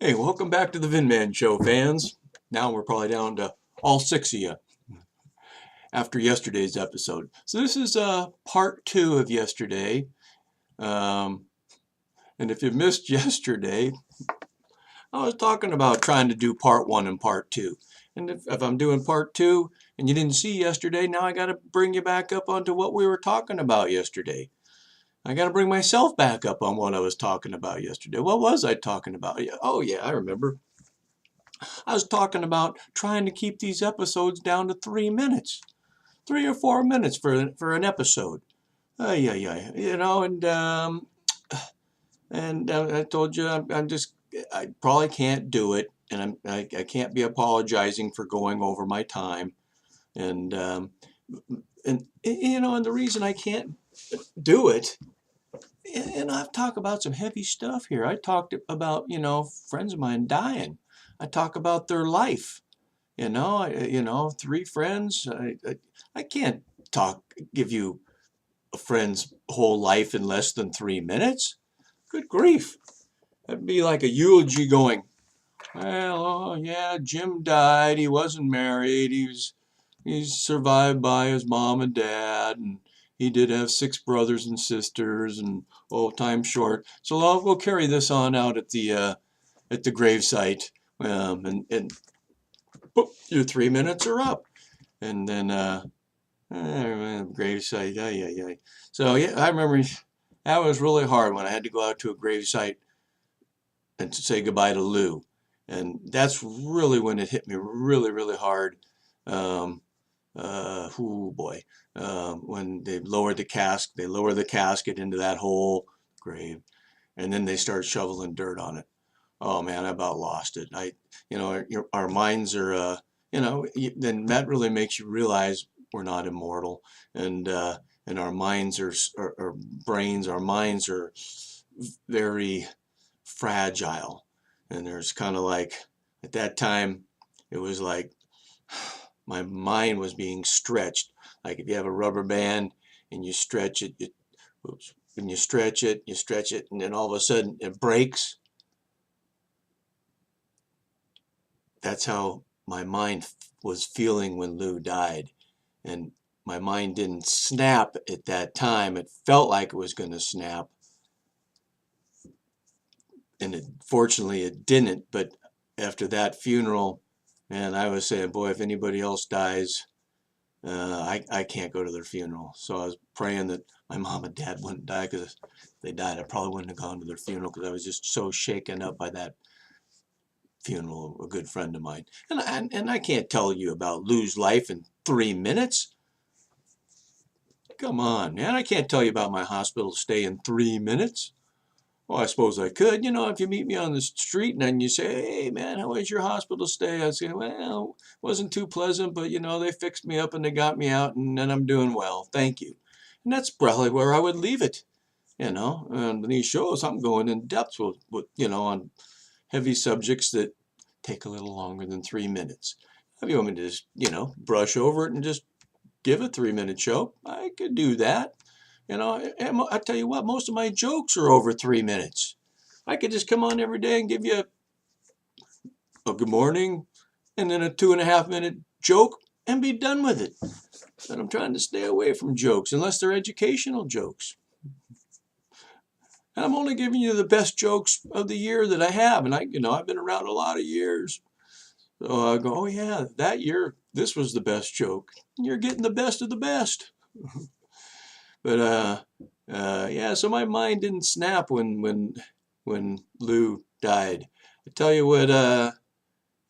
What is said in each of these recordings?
Hey, welcome back to the VinMan show, fans. Now we're probably down to all six of you after yesterday's episode. So this is part two of yesterday. Um, and if you missed yesterday, I was talking about trying to do part one and part two. And if I'm doing part two and you didn't see yesterday, now I got to bring you back up onto what we were talking about yesterday. I got to bring myself back up on what I was talking about yesterday. What was I talking about? Oh, yeah, I remember. I was talking about trying to keep these episodes down to 3 minutes, 3 or 4 minutes for an episode. Yeah, yeah, and I told you I probably can't do it, and I can't be apologizing for going over my time, and and the reason I can't do it. And I've talked about some heavy stuff here. I talked about, friends of mine dying. I talk about their life. Three friends. I can't give you a friend's whole life in less than 3 minutes. Good grief. That'd be like a eulogy going, well, oh yeah, Jim died. He wasn't married. He's survived by his mom and dad, and he did have six brothers and sisters, and oh, time's short. So we'll carry this on out at the gravesite, and boop, your 3 minutes are up. And then gravesite, yeah, yeah, yeah. So yeah, I remember that was really hard when I had to go out to a gravesite and to say goodbye to Lou, and that's really when it hit me really, really hard. Um, oh boy, when they lower the casket into that whole grave, and then they start shoveling dirt on it. Oh man, I about lost it. Our minds are, then that really makes you realize we're not immortal, and our minds our brains, our minds are very fragile, and there's kind of like at that time, it was like my mind was being stretched. Like if you have a rubber band and you stretch it, when you stretch it, and then all of a sudden it breaks. That's how my mind was feeling when Lou died. And my mind didn't snap at that time. It felt like it was going to snap. And fortunately, it didn't. But after that funeral, and I was saying, boy, if anybody else dies, I can't go to their funeral. So I was praying that my mom and dad wouldn't die, because if they died, I probably wouldn't have gone to their funeral, because I was just so shaken up by that funeral of a good friend of mine. And I can't tell you about Lou's life in 3 minutes. Come on, man. I can't tell you about my hospital stay in 3 minutes. Well, I suppose I could. If you meet me on the street and then you say, hey, man, how was your hospital stay? I'd say, well, it wasn't too pleasant, but, they fixed me up and they got me out, and then I'm doing well. Thank you. And that's probably where I would leave it. And these shows, I'm going in depth on heavy subjects that take a little longer than 3 minutes. If you want me to just, brush over it and just give a 3 minute show, I could do that. And I tell you what, most of my jokes are over 3 minutes. I could just come on every day and give you a good morning and then a 2.5 minute joke and be done with it. And I'm trying to stay away from jokes unless they're educational jokes. And I'm only giving you the best jokes of the year that I have. And I've been around a lot of years. So I go, oh yeah, that year, this was the best joke. You're getting the best of the best. But yeah, so my mind didn't snap when Lou died. I tell you what,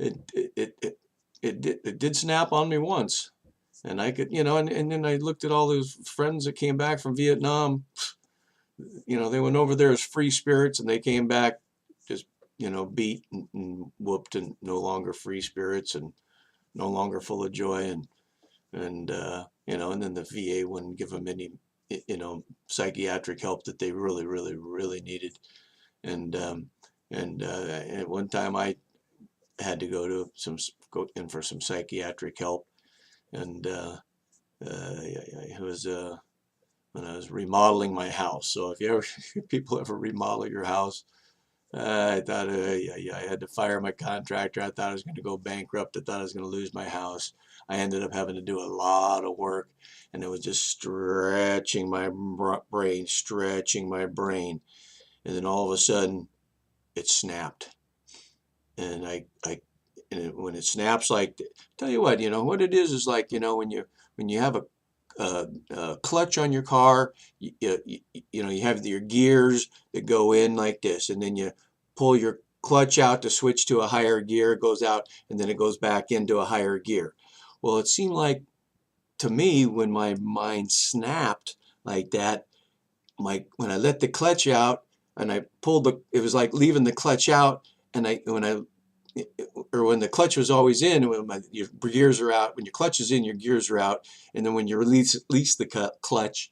it it it it, it did snap on me once, and I could, and then I looked at all those friends that came back from Vietnam. They went over there as free spirits, and they came back just, beat and whooped, and no longer free spirits, and no longer full of joy, and then the VA wouldn't give them any, psychiatric help that they really, really, really needed. And at one time I had to go in for some psychiatric help, and it was when I was remodeling my house. So if you ever people ever remodel your house, I thought, yeah, I had to fire my contractor. I thought I was going to go bankrupt. I thought I was going to lose my house. I ended up having to do a lot of work, and it was just stretching my brain, stretching my brain. And then all of a sudden, it snapped. And when it snaps like, tell you what, what it is like, when you have a clutch on your car, you have your gears that go in like this, and then you pull your clutch out to switch to a higher gear. It goes out, and then it goes back into a higher gear. Well, it seemed like to me when my mind snapped like that, when I let the clutch out and I pulled it was like leaving the clutch out, and when the clutch was always in, your gears are out. When your clutch is in, your gears are out. And then when you release the clutch,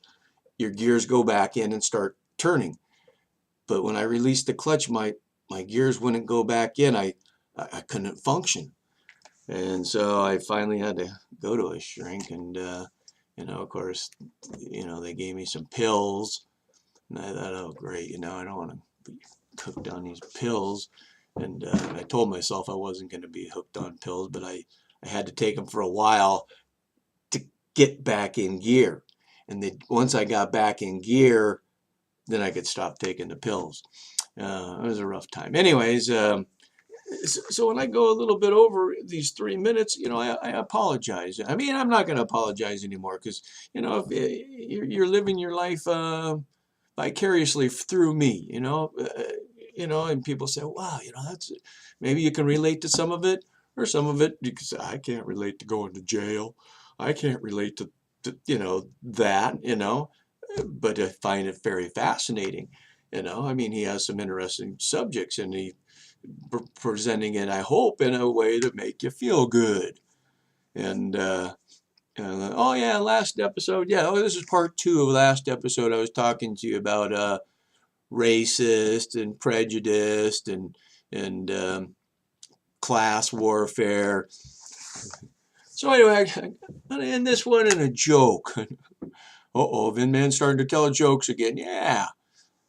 your gears go back in and start turning. But when I released the clutch, my gears wouldn't go back in. I couldn't function. And so I finally had to go to a shrink. And, of course, they gave me some pills. And I thought, oh, great, I don't want to be hooked on these pills. And I told myself I wasn't going to be hooked on pills, but I had to take them for a while to get back in gear. And then once I got back in gear, then I could stop taking the pills. It was a rough time. Anyways, so when I go a little bit over these 3 minutes, I apologize. I mean, I'm not going to apologize anymore because, if you're living your life vicariously through me, and people say, wow, that's maybe you can relate to some of it, or some of it because I can't relate to going to jail. I can't relate to that, but I find it very fascinating. I mean, he has some interesting subjects, and he presenting it, I hope, in a way to make you feel good. And oh yeah, last episode, yeah, this is part 2 of last episode. I was talking to you about racist and prejudiced and class warfare. So anyway, I'm gonna end this one in a joke. Uh-oh, VinMan starting to tell jokes again. Yeah.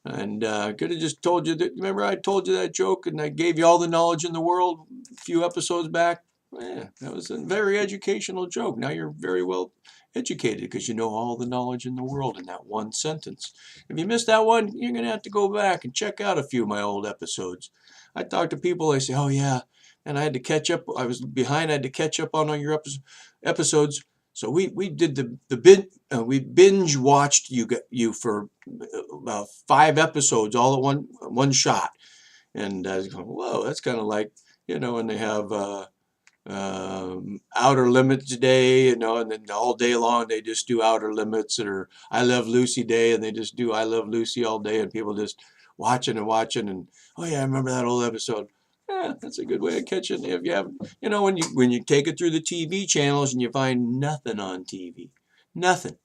And I could have just told you that. Remember, I told you that joke, and I gave you all the knowledge in the world a few episodes back. Yeah, that was a very educational joke. Now you're very well educated because you know all the knowledge in the world in that one sentence. If you missed that one, you're going to have to go back and check out a few of my old episodes. I talk to people, they say, oh yeah, and I had to catch up. I was behind. I had to catch up on all your episodes. So we did we binge watched you for about 5 episodes all at one shot. And I was going, whoa, that's kind of like, when they have Outer Limits Day, and then all day long they just do Outer Limits, or I Love Lucy Day, and they just do I Love Lucy all day, and people just watching and watching, and oh yeah, I remember that old episode. Yeah, that's a good way of catching. If you have, when you take it through the TV channels and you find nothing on TV, nothing.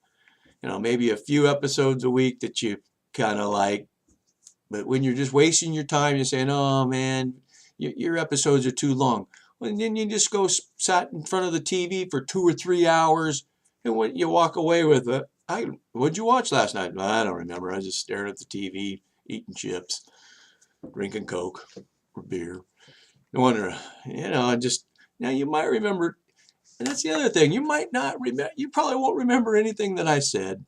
Maybe a few episodes a week that you kind of like, but when you're just wasting your time, you're saying, oh man, your episodes are too long. Well, then you just go sat in front of the TV for 2 or 3 hours, and when you walk away with it, what'd you watch last night? Well, I don't remember. I just stared at the TV, eating chips, drinking Coke or beer. No wonder, just now you might remember, and that's the other thing. You might not remember. You probably won't remember anything that I said,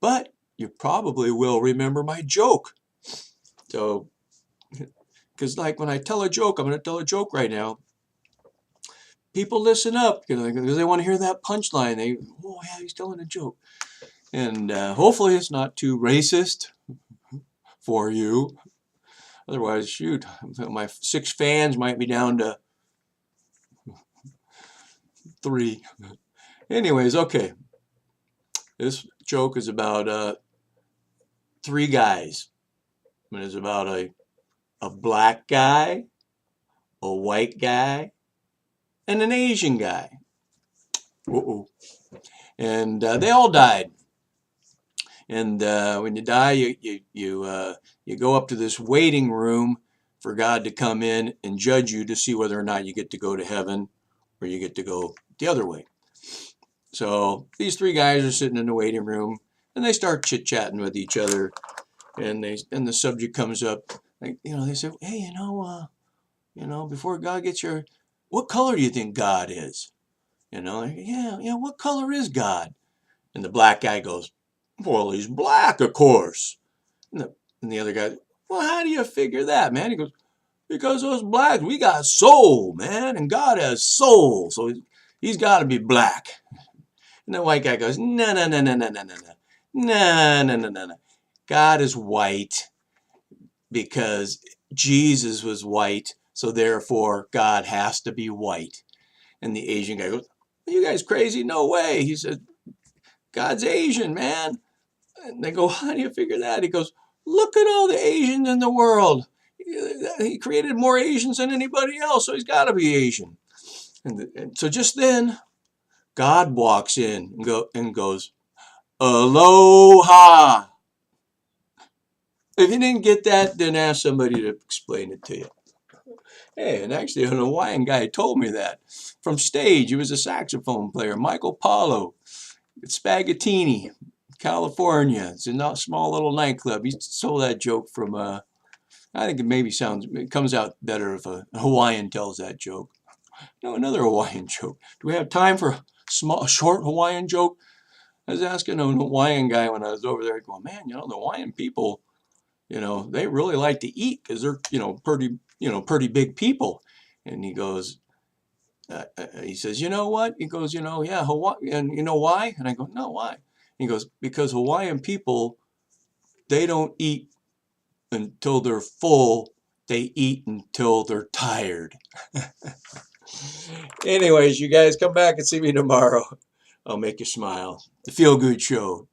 but you probably will remember my joke. So, because like when I tell a joke, I'm going to tell a joke right now. People listen up, because they want to hear that punchline. Oh yeah, he's telling a joke, and hopefully it's not too racist for you. Otherwise, shoot, my 6 fans might be down to 3. Anyways, okay. This joke is about 3 guys. And it's about a black guy, a white guy, and an Asian guy. Uh-oh. And they all died. And when you die, you go up to this waiting room for God to come in and judge you to see whether or not you get to go to heaven or you get to go the other way. So these 3 guys are sitting in the waiting room, and they start chit-chatting with each other, and the subject comes up. like, they say, hey, before God gets here, what color do you think God is? Like, yeah, what color is God? And the black guy goes, well, he's black, of course. And the other guy, well, how do you figure that, man? He goes, because us blacks, we got soul, man, and God has soul, so he's got to be black. And the white guy goes, no, no, no, no, no, no, no, no, no, no, no, no, no. God is white because Jesus was white, so therefore God has to be white. And the Asian guy goes, are you guys crazy? No way. He said, God's Asian, man. And they go, how do you figure that? He goes, look at all the Asians in the world. He created more Asians than anybody else, so he's got to be Asian. And so just then, God walks in and goes, aloha. If you didn't get that, then ask somebody to explain it to you. Hey, and actually an Hawaiian guy told me that. From stage, he was a saxophone player, Michael Paulo, at Spaghettini, California. It's a small little nightclub. He stole that joke from, I think it comes out better if a Hawaiian tells that joke. No, another Hawaiian joke. Do we have time for a short Hawaiian joke? I was asking a Hawaiian guy when I was over there, going, man, the Hawaiian people, they really like to eat because they're, pretty big people. And he goes, he says, you know what? He goes, yeah, Hawaii, and you know why? And I go, no, why? He goes, because Hawaiian people, they don't eat until they're full. They eat until they're tired. Anyways, you guys come back and see me tomorrow. I'll make you smile. The Feel Good Show.